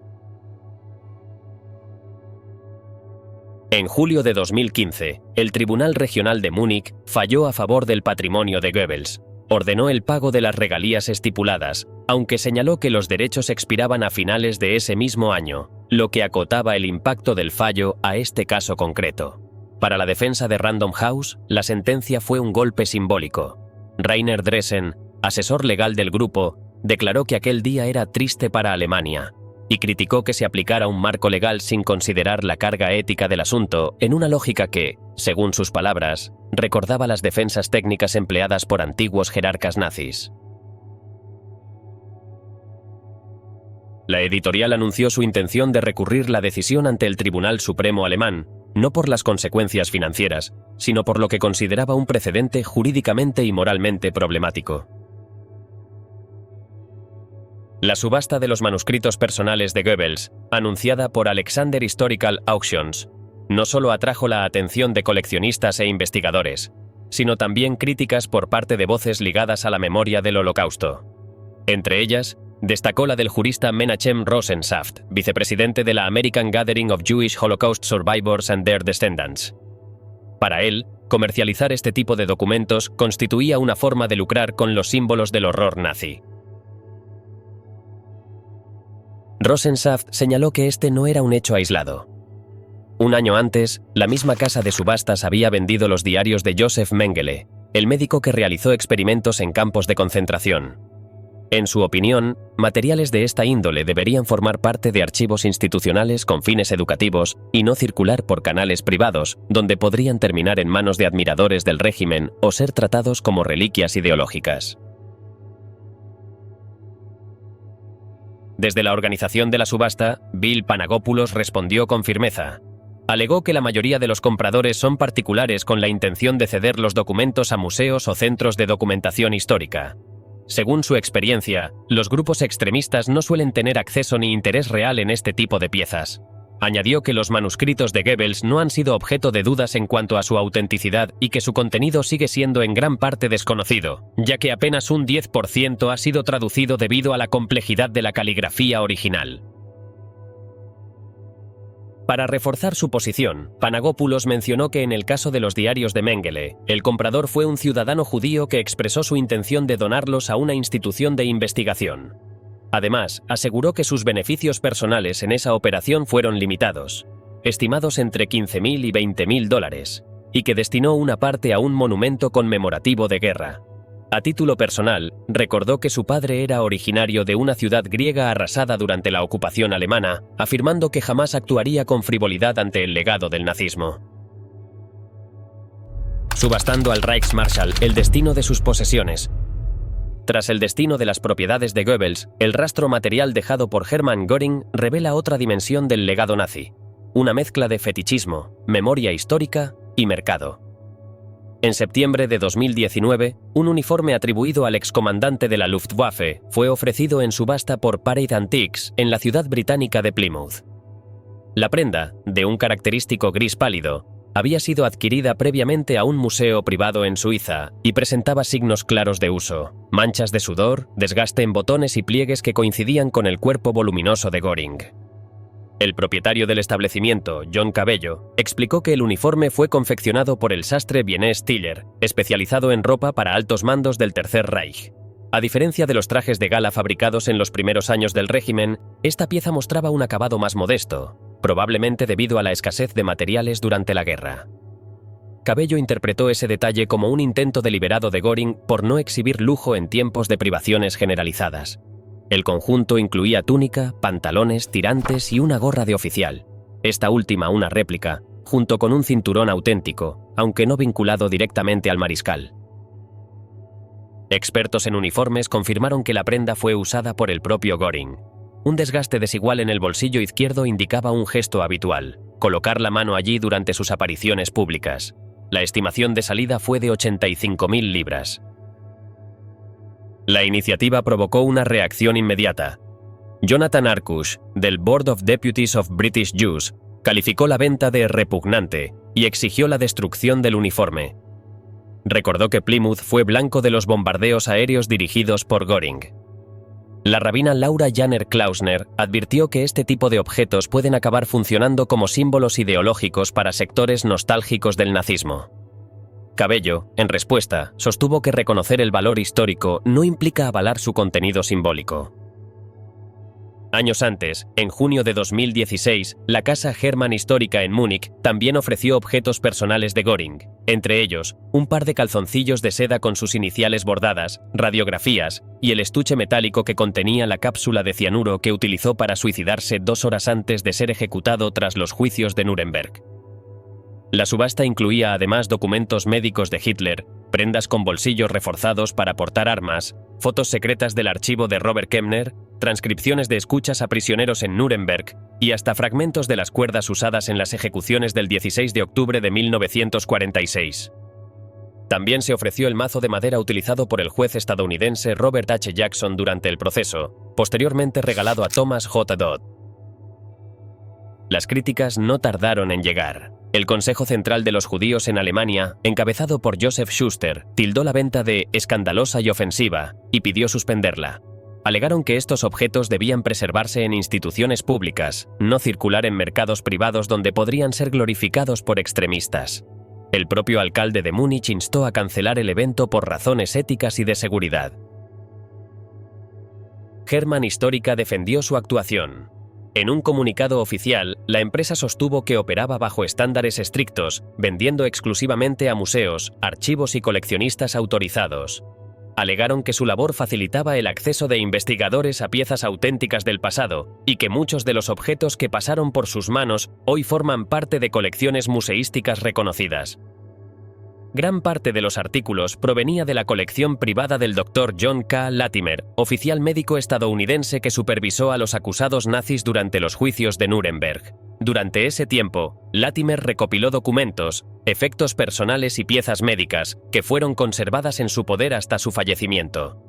En julio de 2015, el Tribunal Regional de Múnich falló a favor del patrimonio de Goebbels. Ordenó el pago de las regalías estipuladas, aunque señaló que los derechos expiraban a finales de ese mismo año, lo que acotaba el impacto del fallo a este caso concreto. Para la defensa de Random House, la sentencia fue un golpe simbólico. Rainer Dressen, asesor legal del grupo, declaró que aquel día era triste para Alemania, y criticó que se aplicara un marco legal sin considerar la carga ética del asunto, en una lógica que, según sus palabras, recordaba las defensas técnicas empleadas por antiguos jerarcas nazis. La editorial anunció su intención de recurrir la decisión ante el Tribunal Supremo alemán, no por las consecuencias financieras, sino por lo que consideraba un precedente jurídicamente y moralmente problemático. La subasta de los manuscritos personales de Goebbels, anunciada por Alexander Historical Auctions, no solo atrajo la atención de coleccionistas e investigadores, sino también críticas por parte de voces ligadas a la memoria del Holocausto. Entre ellas, destacó la del jurista Menachem Rosensaft, vicepresidente de la American Gathering of Jewish Holocaust Survivors and Their Descendants. Para él, comercializar este tipo de documentos constituía una forma de lucrar con los símbolos del horror nazi. Rosensaft señaló que este no era un hecho aislado. Un año antes, la misma casa de subastas había vendido los diarios de Joseph Mengele, el médico que realizó experimentos en campos de concentración. En su opinión, materiales de esta índole deberían formar parte de archivos institucionales con fines educativos y no circular por canales privados, donde podrían terminar en manos de admiradores del régimen o ser tratados como reliquias ideológicas. Desde la organización de la subasta, Bill Panagopoulos respondió con firmeza. Alegó que la mayoría de los compradores son particulares con la intención de ceder los documentos a museos o centros de documentación histórica. Según su experiencia, los grupos extremistas no suelen tener acceso ni interés real en este tipo de piezas. Añadió que los manuscritos de Goebbels no han sido objeto de dudas en cuanto a su autenticidad y que su contenido sigue siendo en gran parte desconocido, ya que apenas un 10% ha sido traducido debido a la complejidad de la caligrafía original. Para reforzar su posición, Panagopoulos mencionó que en el caso de los diarios de Mengele, el comprador fue un ciudadano judío que expresó su intención de donarlos a una institución de investigación. Además, aseguró que sus beneficios personales en esa operación fueron limitados, estimados entre $15.000 y $20.000, y que destinó una parte a un monumento conmemorativo de guerra. A título personal, recordó que su padre era originario de una ciudad griega arrasada durante la ocupación alemana, afirmando que jamás actuaría con frivolidad ante el legado del nazismo. Subastando al Reichsmarschall el destino de sus posesiones. Tras el destino de las propiedades de Goebbels, el rastro material dejado por Hermann Göring revela otra dimensión del legado nazi, una mezcla de fetichismo, memoria histórica y mercado. En septiembre de 2019, un uniforme atribuido al excomandante de la Luftwaffe fue ofrecido en subasta por Parade Antiques en la ciudad británica de Plymouth. La prenda, de un característico gris pálido, había sido adquirida previamente a un museo privado en Suiza y presentaba signos claros de uso, manchas de sudor, desgaste en botones y pliegues que coincidían con el cuerpo voluminoso de Göring. El propietario del establecimiento, John Cabello, explicó que el uniforme fue confeccionado por el sastre Viennet Stiller, especializado en ropa para altos mandos del Tercer Reich. A diferencia de los trajes de gala fabricados en los primeros años del régimen, esta pieza mostraba un acabado más modesto, probablemente debido a la escasez de materiales durante la guerra. Cabello interpretó ese detalle como un intento deliberado de Göring por no exhibir lujo en tiempos de privaciones generalizadas. El conjunto incluía túnica, pantalones, tirantes y una gorra de oficial, esta última una réplica, junto con un cinturón auténtico, aunque no vinculado directamente al mariscal. Expertos en uniformes confirmaron que la prenda fue usada por el propio Göring. Un desgaste desigual en el bolsillo izquierdo indicaba un gesto habitual, colocar la mano allí durante sus apariciones públicas. La estimación de salida fue de 85.000 libras. La iniciativa provocó una reacción inmediata. Jonathan Arkush, del Board of Deputies of British Jews, calificó la venta de repugnante y exigió la destrucción del uniforme. Recordó que Plymouth fue blanco de los bombardeos aéreos dirigidos por Göring. La rabina Laura Janner Klausner advirtió que este tipo de objetos pueden acabar funcionando como símbolos ideológicos para sectores nostálgicos del nazismo. Cabello, en respuesta, sostuvo que reconocer el valor histórico no implica avalar su contenido simbólico. Años antes, en junio de 2016, la Casa Hermann Histórica en Múnich también ofreció objetos personales de Göring, entre ellos, un par de calzoncillos de seda con sus iniciales bordadas, radiografías y el estuche metálico que contenía la cápsula de cianuro que utilizó para suicidarse 2 horas antes de ser ejecutado tras los juicios de Nuremberg. La subasta incluía además documentos médicos de Hitler, prendas con bolsillos reforzados para portar armas, fotos secretas del archivo de Robert Kemner, transcripciones de escuchas a prisioneros en Nuremberg y hasta fragmentos de las cuerdas usadas en las ejecuciones del 16 de octubre de 1946. También se ofreció el mazo de madera utilizado por el juez estadounidense Robert H. Jackson durante el proceso, posteriormente regalado a Thomas J. Dodd. Las críticas no tardaron en llegar. El Consejo Central de los Judíos en Alemania, encabezado por Joseph Schuster, tildó la venta de escandalosa y ofensiva y pidió suspenderla. Alegaron que estos objetos debían preservarse en instituciones públicas, no circular en mercados privados donde podrían ser glorificados por extremistas. El propio alcalde de Múnich instó a cancelar el evento por razones éticas y de seguridad. Hermann Histórica defendió su actuación. En un comunicado oficial, la empresa sostuvo que operaba bajo estándares estrictos, vendiendo exclusivamente a museos, archivos y coleccionistas autorizados. Alegaron que su labor facilitaba el acceso de investigadores a piezas auténticas del pasado y que muchos de los objetos que pasaron por sus manos hoy forman parte de colecciones museísticas reconocidas. Gran parte de los artículos provenía de la colección privada del Dr. John K. Latimer, oficial médico estadounidense que supervisó a los acusados nazis durante los juicios de Nuremberg. Durante ese tiempo, Latimer recopiló documentos, efectos personales y piezas médicas que fueron conservadas en su poder hasta su fallecimiento.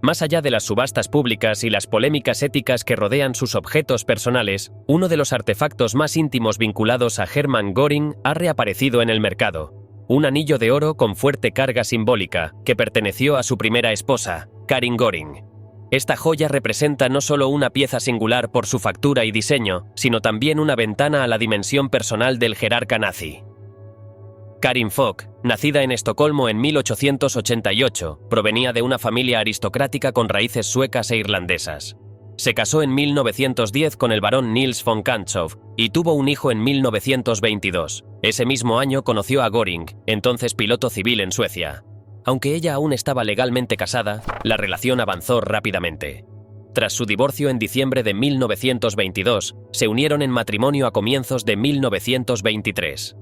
Más allá de las subastas públicas y las polémicas éticas que rodean sus objetos personales, uno de los artefactos más íntimos vinculados a Hermann Göring ha reaparecido en el mercado. Un anillo de oro con fuerte carga simbólica, que perteneció a su primera esposa, Karin Göring. Esta joya representa no solo una pieza singular por su factura y diseño, sino también una ventana a la dimensión personal del jerarca nazi. Karin Fock, nacida en Estocolmo en 1888, provenía de una familia aristocrática con raíces suecas e irlandesas. Se casó en 1910 con el barón Nils von Kantzow y tuvo un hijo en 1922. Ese mismo año conoció a Göring, entonces piloto civil en Suecia. Aunque ella aún estaba legalmente casada, la relación avanzó rápidamente. Tras su divorcio en diciembre de 1922, se unieron en matrimonio a comienzos de 1923.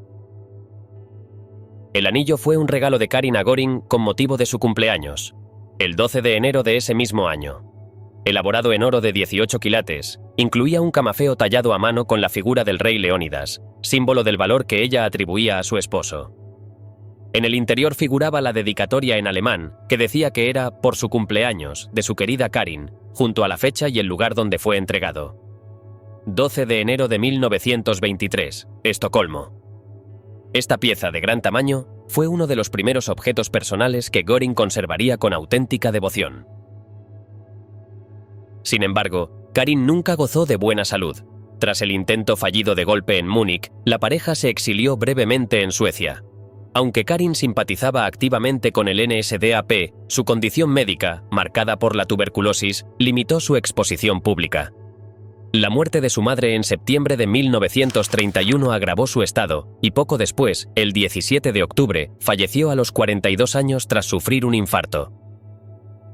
El anillo fue un regalo de Karin a Göring con motivo de su cumpleaños, el 12 de enero de ese mismo año. Elaborado en oro de 18 quilates, incluía un camafeo tallado a mano con la figura del rey Leónidas, símbolo del valor que ella atribuía a su esposo. En el interior figuraba la dedicatoria en alemán, que decía que era por su cumpleaños, de su querida Karin, junto a la fecha y el lugar donde fue entregado. 12 de enero de 1923, Estocolmo. Esta pieza de gran tamaño fue uno de los primeros objetos personales que Göring conservaría con auténtica devoción. Sin embargo, Karin nunca gozó de buena salud. Tras el intento fallido de golpe en Múnich, la pareja se exilió brevemente en Suecia. Aunque Karin simpatizaba activamente con el NSDAP, su condición médica, marcada por la tuberculosis, limitó su exposición pública. La muerte de su madre en septiembre de 1931 agravó su estado, y poco después, el 17 de octubre, falleció a los 42 años tras sufrir un infarto.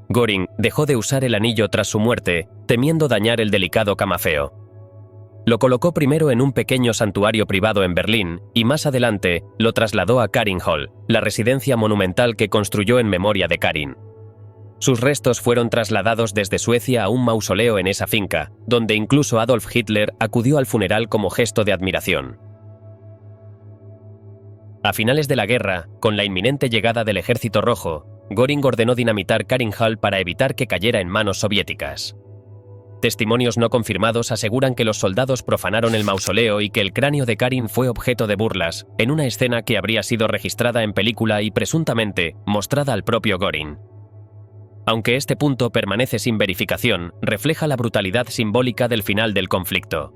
Göring dejó de usar el anillo tras su muerte, temiendo dañar el delicado camafeo. Lo colocó primero en un pequeño santuario privado en Berlín, y más adelante lo trasladó a Karin Hall, la residencia monumental que construyó en memoria de Karin. Sus restos fueron trasladados desde Suecia a un mausoleo en esa finca, donde incluso Adolf Hitler acudió al funeral como gesto de admiración. A finales de la guerra, con la inminente llegada del Ejército Rojo, Göring ordenó dinamitar Karin Hall para evitar que cayera en manos soviéticas. Testimonios no confirmados aseguran que los soldados profanaron el mausoleo y que el cráneo de Karin fue objeto de burlas, en una escena que habría sido registrada en película y presuntamente mostrada al propio Göring. Aunque este punto permanece sin verificación, refleja la brutalidad simbólica del final del conflicto.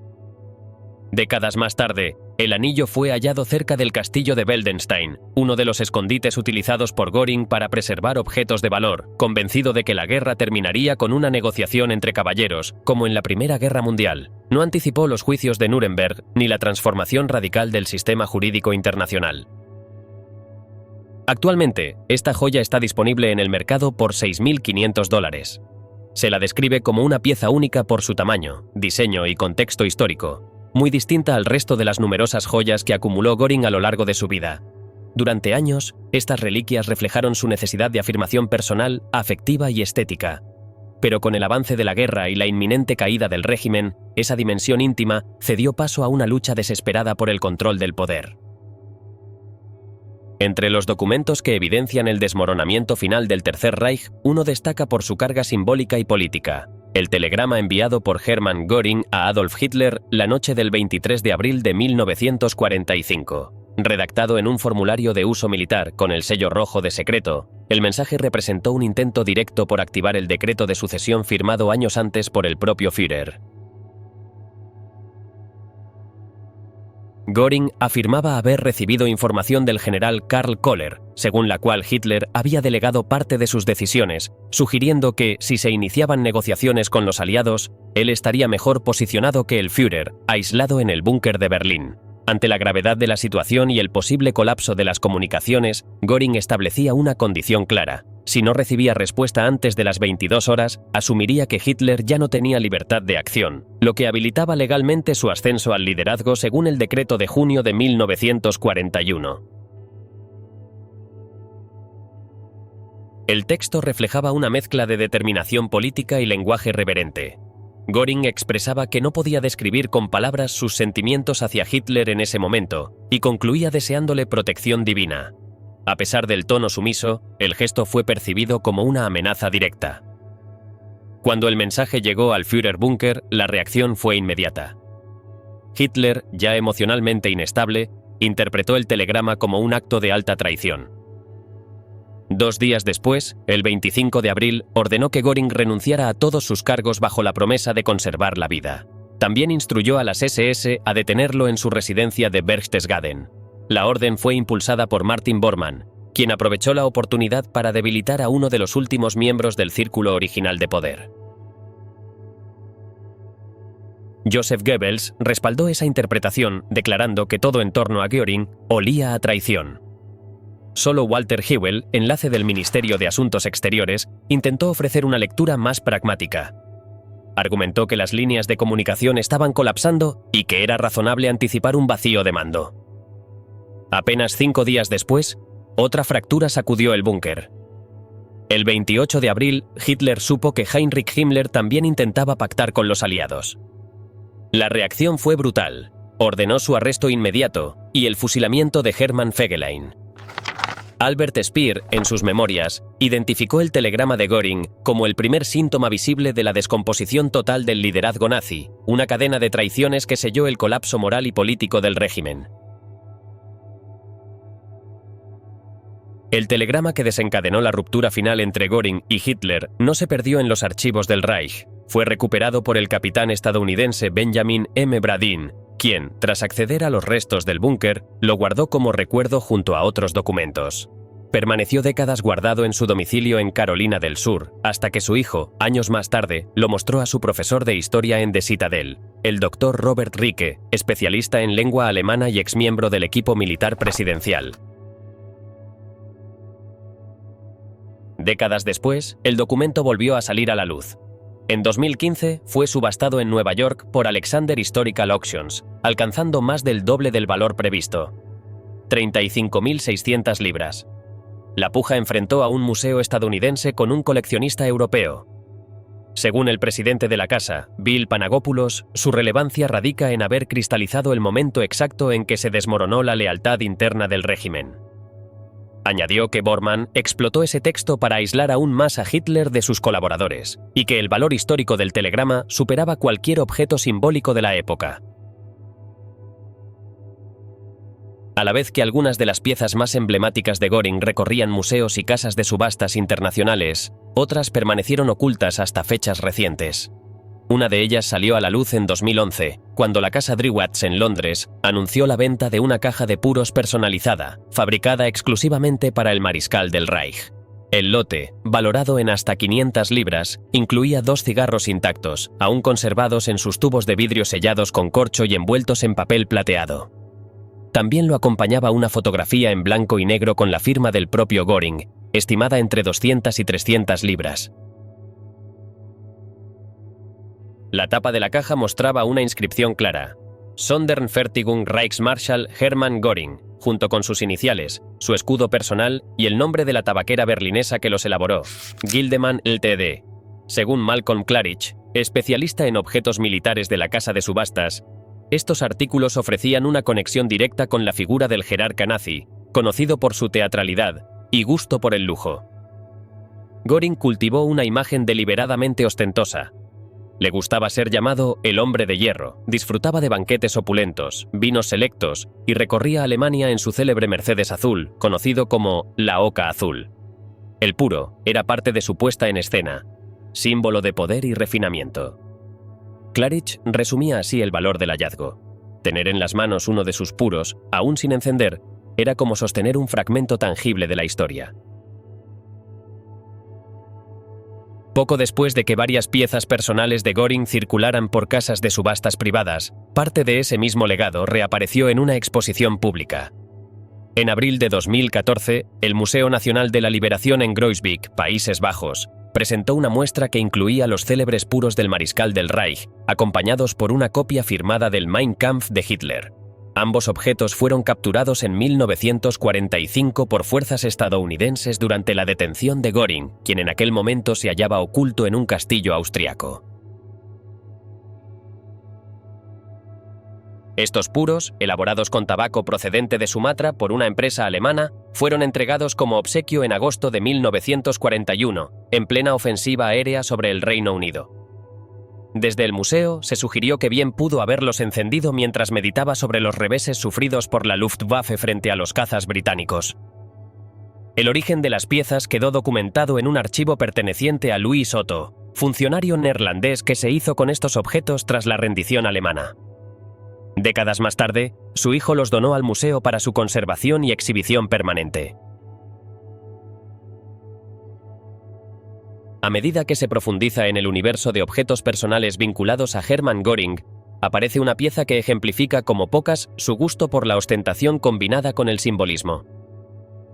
Décadas más tarde, el anillo fue hallado cerca del castillo de Weldenstein, uno de los escondites utilizados por Göring para preservar objetos de valor, convencido de que la guerra terminaría con una negociación entre caballeros, como en la Primera Guerra Mundial. No anticipó los juicios de Nuremberg ni la transformación radical del sistema jurídico internacional. Actualmente, esta joya está disponible en el mercado por $6.500. Se la describe como una pieza única por su tamaño, diseño y contexto histórico, muy distinta al resto de las numerosas joyas que acumuló Göring a lo largo de su vida. Durante años, estas reliquias reflejaron su necesidad de afirmación personal, afectiva y estética. Pero con el avance de la guerra y la inminente caída del régimen, esa dimensión íntima cedió paso a una lucha desesperada por el control del poder. Entre los documentos que evidencian el desmoronamiento final del Tercer Reich, uno destaca por su carga simbólica y política: el telegrama enviado por Hermann Göring a Adolf Hitler la noche del 23 de abril de 1945. Redactado en un formulario de uso militar con el sello rojo de secreto, el mensaje representó un intento directo por activar el decreto de sucesión firmado años antes por el propio Führer. Göring afirmaba haber recibido información del general Karl Koller, según la cual Hitler había delegado parte de sus decisiones, sugiriendo que, si se iniciaban negociaciones con los aliados, él estaría mejor posicionado que el Führer, aislado en el búnker de Berlín. Ante la gravedad de la situación y el posible colapso de las comunicaciones, Göring establecía una condición clara: si no recibía respuesta antes de las 22 horas, asumiría que Hitler ya no tenía libertad de acción, lo que habilitaba legalmente su ascenso al liderazgo según el decreto de junio de 1941. El texto reflejaba una mezcla de determinación política y lenguaje reverente. Göring expresaba que no podía describir con palabras sus sentimientos hacia Hitler en ese momento, y concluía deseándole protección divina. A pesar del tono sumiso, el gesto fue percibido como una amenaza directa. Cuando el mensaje llegó al Führerbunker, la reacción fue inmediata. Hitler, ya emocionalmente inestable, interpretó el telegrama como un acto de alta traición. 2 días después, el 25 de abril, ordenó que Göring renunciara a todos sus cargos bajo la promesa de conservar la vida. También instruyó a las SS a detenerlo en su residencia de Berchtesgaden. La orden fue impulsada por Martin Bormann, quien aprovechó la oportunidad para debilitar a uno de los últimos miembros del círculo original de poder. Joseph Goebbels respaldó esa interpretación, declarando que todo en torno a Göring olía a traición. Solo Walter Hewell, enlace del Ministerio de Asuntos Exteriores, intentó ofrecer una lectura más pragmática. Argumentó que las líneas de comunicación estaban colapsando y que era razonable anticipar un vacío de mando. Apenas 5 días después, otra fractura sacudió el búnker. El 28 de abril, Hitler supo que Heinrich Himmler también intentaba pactar con los aliados. La reacción fue brutal. Ordenó su arresto inmediato y el fusilamiento de Hermann Fegelein. Albert Speer, en sus memorias, identificó el telegrama de Göring como el primer síntoma visible de la descomposición total del liderazgo nazi, una cadena de traiciones que selló el colapso moral y político del régimen. El telegrama que desencadenó la ruptura final entre Göring y Hitler no se perdió en los archivos del Reich. Fue recuperado por el capitán estadounidense Benjamin M. Bradin, quien, tras acceder a los restos del búnker, lo guardó como recuerdo junto a otros documentos. Permaneció décadas guardado en su domicilio en Carolina del Sur, hasta que su hijo, años más tarde, lo mostró a su profesor de historia en The Citadel, el doctor Robert Ricke, especialista en lengua alemana y exmiembro del equipo militar presidencial. Décadas después, el documento volvió a salir a la luz. En 2015 fue subastado en Nueva York por Alexander Historical Auctions, alcanzando más del doble del valor previsto. 35.600 libras. La puja enfrentó a un museo estadounidense con un coleccionista europeo. Según el presidente de la casa, Bill Panagopoulos, su relevancia radica en haber cristalizado el momento exacto en que se desmoronó la lealtad interna del régimen. Añadió que Bormann explotó ese texto para aislar aún más a Hitler de sus colaboradores, y que el valor histórico del telegrama superaba cualquier objeto simbólico de la época. A la vez que algunas de las piezas más emblemáticas de Göring recorrían museos y casas de subastas internacionales, otras permanecieron ocultas hasta fechas recientes. Una de ellas salió a la luz en 2011, cuando la casa Drewatts en Londres anunció la venta de una caja de puros personalizada, fabricada exclusivamente para el mariscal del Reich. El lote, valorado en hasta 500 libras, incluía 2 cigarros intactos, aún conservados en sus tubos de vidrio sellados con corcho y envueltos en papel plateado. También lo acompañaba una fotografía en blanco y negro con la firma del propio Göring, estimada entre 200 y 300 libras. La tapa de la caja mostraba una inscripción clara: Sonderfertigung Reichsmarschall Hermann Göring, junto con sus iniciales, su escudo personal y el nombre de la tabaquera berlinesa que los elaboró, Gildemann Ltd. Según Malcolm Clarich, especialista en objetos militares de la casa de subastas, estos artículos ofrecían una conexión directa con la figura del jerarca nazi, conocido por su teatralidad y gusto por el lujo. Göring cultivó una imagen deliberadamente ostentosa. Le gustaba ser llamado el hombre de hierro, disfrutaba de banquetes opulentos, vinos selectos y recorría Alemania en su célebre Mercedes azul, conocido como la Oca Azul. El puro era parte de su puesta en escena, símbolo de poder y refinamiento. Clarich resumía así el valor del hallazgo. Tener en las manos uno de sus puros, aún sin encender, era como sostener un fragmento tangible de la historia. Poco después de que varias piezas personales de Göring circularan por casas de subastas privadas, parte de ese mismo legado reapareció en una exposición pública. En abril de 2014, el Museo Nacional de la Liberación en Groesbeek, Países Bajos, presentó una muestra que incluía los célebres puros del mariscal del Reich, acompañados por una copia firmada del Mein Kampf de Hitler. Ambos objetos fueron capturados en 1945 por fuerzas estadounidenses durante la detención de Göring, quien en aquel momento se hallaba oculto en un castillo austriaco. Estos puros, elaborados con tabaco procedente de Sumatra por una empresa alemana, fueron entregados como obsequio en agosto de 1941, en plena ofensiva aérea sobre el Reino Unido. Desde el museo se sugirió que bien pudo haberlos encendido mientras meditaba sobre los reveses sufridos por la Luftwaffe frente a los cazas británicos. El origen de las piezas quedó documentado en un archivo perteneciente a Louis Otto, funcionario neerlandés que se hizo con estos objetos tras la rendición alemana. Décadas más tarde, su hijo los donó al museo para su conservación y exhibición permanente. A medida que se profundiza en el universo de objetos personales vinculados a Hermann Göring, aparece una pieza que ejemplifica como pocas su gusto por la ostentación combinada con el simbolismo.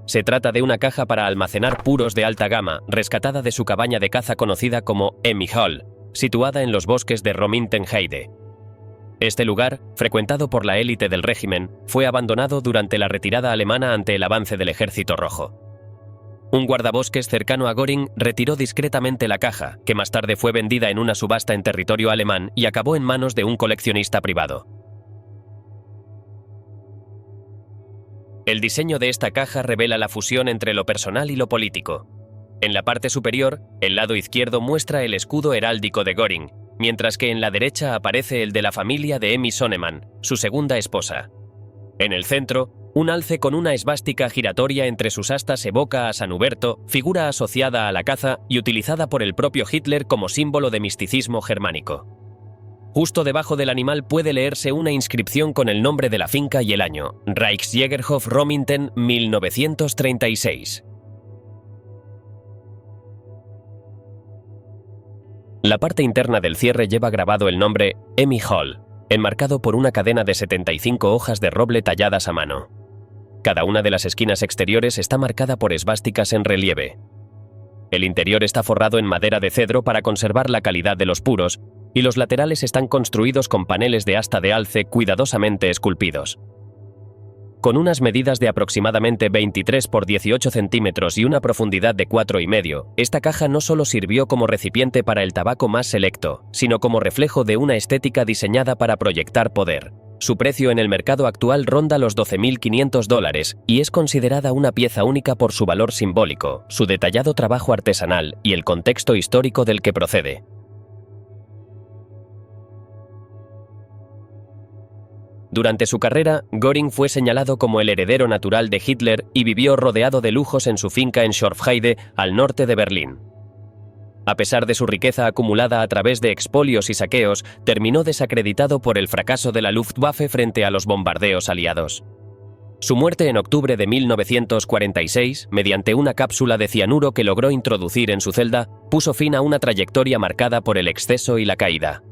Se trata de una caja para almacenar puros de alta gama, rescatada de su cabaña de caza conocida como Emmy Hall, situada en los bosques de Romintenheide. Este lugar, frecuentado por la élite del régimen, fue abandonado durante la retirada alemana ante el avance del Ejército Rojo. Un guardabosques cercano a Göring retiró discretamente la caja, que más tarde fue vendida en una subasta en territorio alemán y acabó en manos de un coleccionista privado. El diseño de esta caja revela la fusión entre lo personal y lo político. En la parte superior, el lado izquierdo muestra el escudo heráldico de Göring, mientras que en la derecha aparece el de la familia de Emmy Sonnemann, su segunda esposa. En el centro, un alce con una esvástica giratoria entre sus astas evoca a San Huberto, figura asociada a la caza y utilizada por el propio Hitler como símbolo de misticismo germánico. Justo debajo del animal puede leerse una inscripción con el nombre de la finca y el año, Reichsjägerhof Romminten 1936. La parte interna del cierre lleva grabado el nombre Emmy Hall, enmarcado por una cadena de 75 hojas de roble talladas a mano. Cada una de las esquinas exteriores está marcada por esvásticas en relieve. El interior está forrado en madera de cedro para conservar la calidad de los puros, y los laterales están construidos con paneles de asta de alce cuidadosamente esculpidos. Con unas medidas de aproximadamente 23 por 18 centímetros y una profundidad de 4,5, esta caja no solo sirvió como recipiente para el tabaco más selecto, sino como reflejo de una estética diseñada para proyectar poder. Su precio en el mercado actual ronda los $12.500 y es considerada una pieza única por su valor simbólico, su detallado trabajo artesanal y el contexto histórico del que procede. Durante su carrera, Göring fue señalado como el heredero natural de Hitler y vivió rodeado de lujos en su finca en Schorfheide, al norte de Berlín. A pesar de su riqueza acumulada a través de expolios y saqueos, terminó desacreditado por el fracaso de la Luftwaffe frente a los bombardeos aliados. Su muerte en octubre de 1946, mediante una cápsula de cianuro que logró introducir en su celda, puso fin a una trayectoria marcada por el exceso y la caída.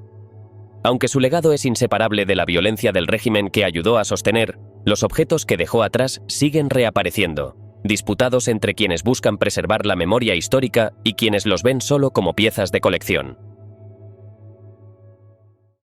Aunque su legado es inseparable de la violencia del régimen que ayudó a sostener, los objetos que dejó atrás siguen reapareciendo, disputados entre quienes buscan preservar la memoria histórica y quienes los ven solo como piezas de colección.